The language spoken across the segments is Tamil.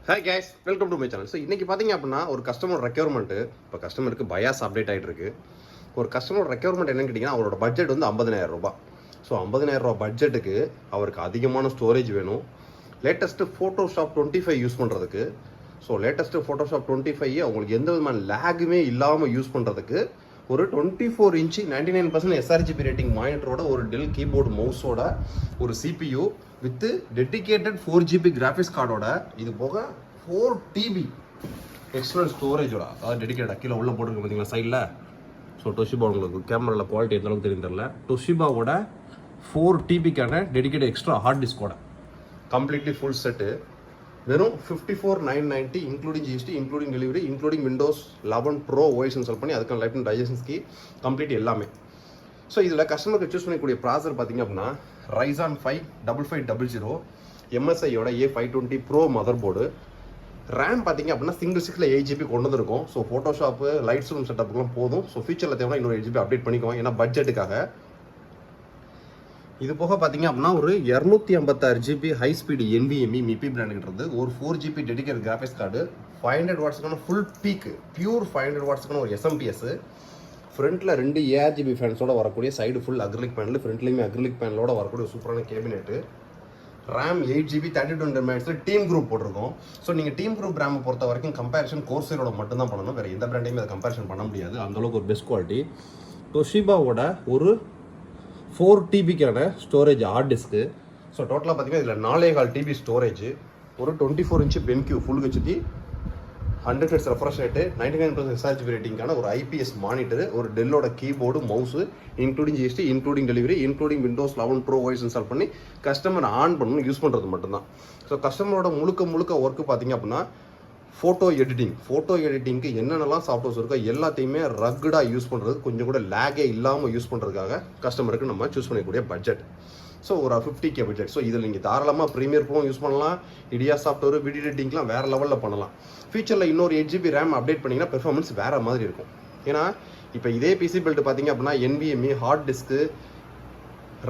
Hi guys, welcome to my channel. So இன்றைக்கி பார்த்தீங்க அப்படின்னா ஒரு கஸ்டமர் ரெக்யர்மெண்ட்டு இப்போ கஸ்டமருக்கு பயாஸ் அப்டேட் ஆகிட்டு இருக்கு. ஒரு கஸ்டமர் ரெக்யர்மெண்ட் என்னன்னு கேட்டிங்கன்னா அவரோட பட்ஜெட் வந்து 50,000 ரூபாய். ஸோ 50,000 ரூபா பட்ஜெட்டுக்கு அவருக்கு அதிகமான ஸ்டோரேஜ் வேணும். லேட்டஸ்ட்டு ஃபோட்டோஷாப் 25 யூஸ் பண்ணுறதுக்கு. ஸோ லேட்டஸ்ட்டு ஃபோட்டோஷாப் 25 அவங்களுக்கு எந்த விதமான லேகுமே இல்லாமல் யூஸ் பண்ணுறதுக்கு ஒரு 24 இன்ச்சு 99% SRGB ரேட்டிங் மானிட்டரோட ஒரு டெல் கீபோர்டு மவுஸோட ஒரு CPU with dedicated 4GB graphics கார்டோட, இது போக 4 TB எக்ஸ்டர்னல் ஸ்டோரேஜோட, அதாவது டெடிக்கேட்டட் கீழே உள்ள போட்டுருக்கு பார்த்தீங்களா சைடில். ஸோ டொஷிபா உங்களுக்கு கேமராவில் குவாலிட்டி எந்த அளவுக்கு தெரியும் தெரியல. டொஷிபாவோட 4 TBக்கான டெடிக்கேட்டட் எக்ஸ்ட்ரா ஹார்ட் டிஸ்கோட கம்ப்ளீட்லி ஃபுல் செட்டு வெறும் 54,990 including GST, including delivery, including Windows 11 pro OS install பண்ணி அதுக்கான லைஃப் டைம் டைஜஷன் கீ கம்ப்ளீட் எல்லாமே. ஸோ இதில் கஸ்டமருக்கு சூஸ் பண்ணக்கூடிய ப்ராசர் பார்த்தீங்க அப்படின்னா Ryzen 5 5500 MSIயோட A520 bro mother board. RAM பார்த்தீங்க அப்படின்னா சிங்கிள் 8GB கொண்டு வந்திருக்கும். ஸோ ஃபோட்டோஷாப்பு லைட்ஸ் ரூம் செட்டப்புக்குலாம் போதும். ஸோ ஃபியூச்சரில் தேவைன்னா இன்னொரு 8GB அப்டேட் பண்ணிக்குவோம், ஏன்னா பட்ஜெட்டுக்காக. இது போக பார்த்தீங்க அப்படின்னா ஒரு 256GB high speed NVMe MIPI பிராண்டுன்றது, ஒரு 4GB டெடிக்கேட் கிராஃபிக்ஸ் கார்டு, 500 வாட்ஸுக்கான ஃபுல் பீக் பியூர் 500 வாட்ஸுக்கான ஒரு SMPS, ஃப்ரண்ட்டில் 2 ARGB ஃபேன்ஸோட வரக்கூடிய சைடு ஃபுல் அக்ரிலிக் பேனல், ஃப்ரண்ட்லேயுமே அக்ரிலிக் பேனலோட வரக்கூடிய சூப்பரான cabinet. RAM 8GB 32 MHz team group போட்டிருக்கோம். ஸோ நீங்கள் டீம் குரூப் ரேமை பொறுத்த வரைக்கும் கம்பேரிஷன் கோர்சரோட மட்டும்தான் பண்ணணும், வேறு எந்த பிராண்டையுமே அதை கம்பேரிஷன் பண்ண முடியாது. அந்தளவுக்கு ஒரு பெஸ்ட் குவாலிட்டி. டொஷிபாவோட ஒரு 4 TBக்கான ஸ்டோரேஜ் ஹார்ட் டிஸ்க்கு. ஸோ டோட்டலாக பார்த்தீங்கன்னா இதில் 4.25 TB ஸ்டோரேஜ், ஒரு 24 inch BenQ full HD, 100 Hz refresh rate, 99% SRGB ரேட்டிங்கான ஒரு IPS மானிட்டர், ஒரு டெல்லோட keyboard mouse, including GST, including delivery, including Windows 11 pro OS install பண்ணி கஸ்டமர் ஆன் பண்ணணும், யூஸ் பண்ணுறது மட்டும்தான். ஸோ கஸ்டமரோட முழுக்க ஒர்க்கு பார்த்தீங்க அப்படின்னா ஃபோட்டோ எடிட்டிங்க்கு என்னென்னலாம் சாஃப்ட்வேர்ஸ் இருக்கோ எல்லாத்தையுமே ரக்குடாக யூஸ் பண்ணுறது, கொஞ்சம் கூட லேகே இல்லாமல் யூஸ் பண்ணுறதுக்காக கஸ்டமருக்கு நம்ம சூஸ் பண்ணக்கூடிய பட்ஜெட். ஸோ ஒரு 50K பட்ஜெட். ஸோ இதில் நீங்கள் தாராளமாக ப்ரீமியர் ப்ரோ யூஸ் பண்ணலாம், இடியா சாஃப்ட்வேர் வீடியோ எடிட்டிங்லாம் வேறு லெவலில் பண்ணலாம். ஃபியூச்சரில் இன்னொரு 8GB ரேம் அப்டேட் பண்ணிங்கன்னா பெர்ஃபார்மன்ஸ் வேறு மாதிரி இருக்கும். ஏன்னா இப்போ இதே பிசி பில்ட் பார்த்தீங்க அப்படின்னா NVMe ஹார்ட் டிஸ்க்கு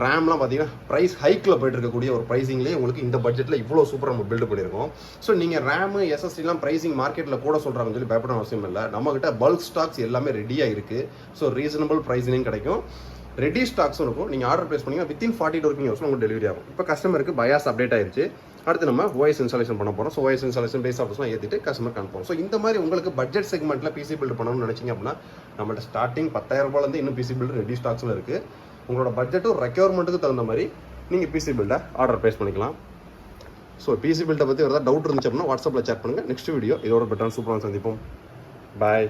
ரேம்லாம் பார்த்தீங்கன்னா ப்ரைஸ் ஹைக்கில் போய்ட்டு இருக்கக்கூடிய ஒரு ப்ரைஸிங்லேயே உங்களுக்கு இந்த பட்ஜெட்டில் இவ்வளோ சூப்பராக நம்ம பில்டு பண்ணியிருக்கோம். ஸோ நீங்கள் ரேமு SSDலாம் ப்ரைஸிங் மார்க்கெட்டில் கூட சொல்கிறாங்கன்னு சொல்லி பயப்பட அவசியம் இல்லை. நம்மகிட்ட பல்க் ஸ்டாக்ஸ் எல்லாமே ரெடியாக இருக்குது. ஸோ ரீசனபிள் ப்ரைஸிங் கிடைக்கும், ரெடி ஸ்டாக்ஸும் இருக்கும். நீங்கள் ஆர்டர் ப்ளேஸ் பண்ணிங்கன்னா வித்தின் 40 ஒர்க்கிங் ஹவர்ஸில் உங்களுக்கு டெலிவரி ஆகும். இப்போ கஸ்டமருக்கு பயாஸ் அப்டேட் ஆயிடுச்சு. அடுத்து நம்ம OS இன்ஸ்டாலேஷன் பண்ண போகிறோம். ஸோ OS இன்ஸ்டாலேஷன் பேஸ் ஆஃபர்ஸ்லாம் ஏற்றிட்டு கஸ்டமருக்கு அனுப்புவோம். ஸோ இந்த மாதிரி உங்களுக்கு பட்ஜெட் செக்மெண்ட்டில் பிசி பில்ட் பண்ணணும்னு நினச்சிங்க அப்படின்னா நம்மள்ட்ட ஸ்டார்டிங் 10,000 ரூபாயிலேருந்து இன்னும் பிசி பில்டு ரெடி ஸ்டாக்ஸில் இருக்குது. உங்களோட பட்ஜெட்டும் ரெக்யர்மெண்ட்டுக்கு தகுந்த மாதிரி நீங்கள் பிசி பில்டை ஆர்டர் ப்ளேஸ் பண்ணிக்கலாம். ஸோ பிசி பில்டை பற்றி ஏதாவது டவுட் இருந்துச்சு அப்படின்னா வாட்ஸ்அப்பில் சேட் பண்ணுங்கள். நெக்ஸ்ட் வீடியோ இதோட பெட்டரான சூப்பரான சந்திப்போம். பாய்.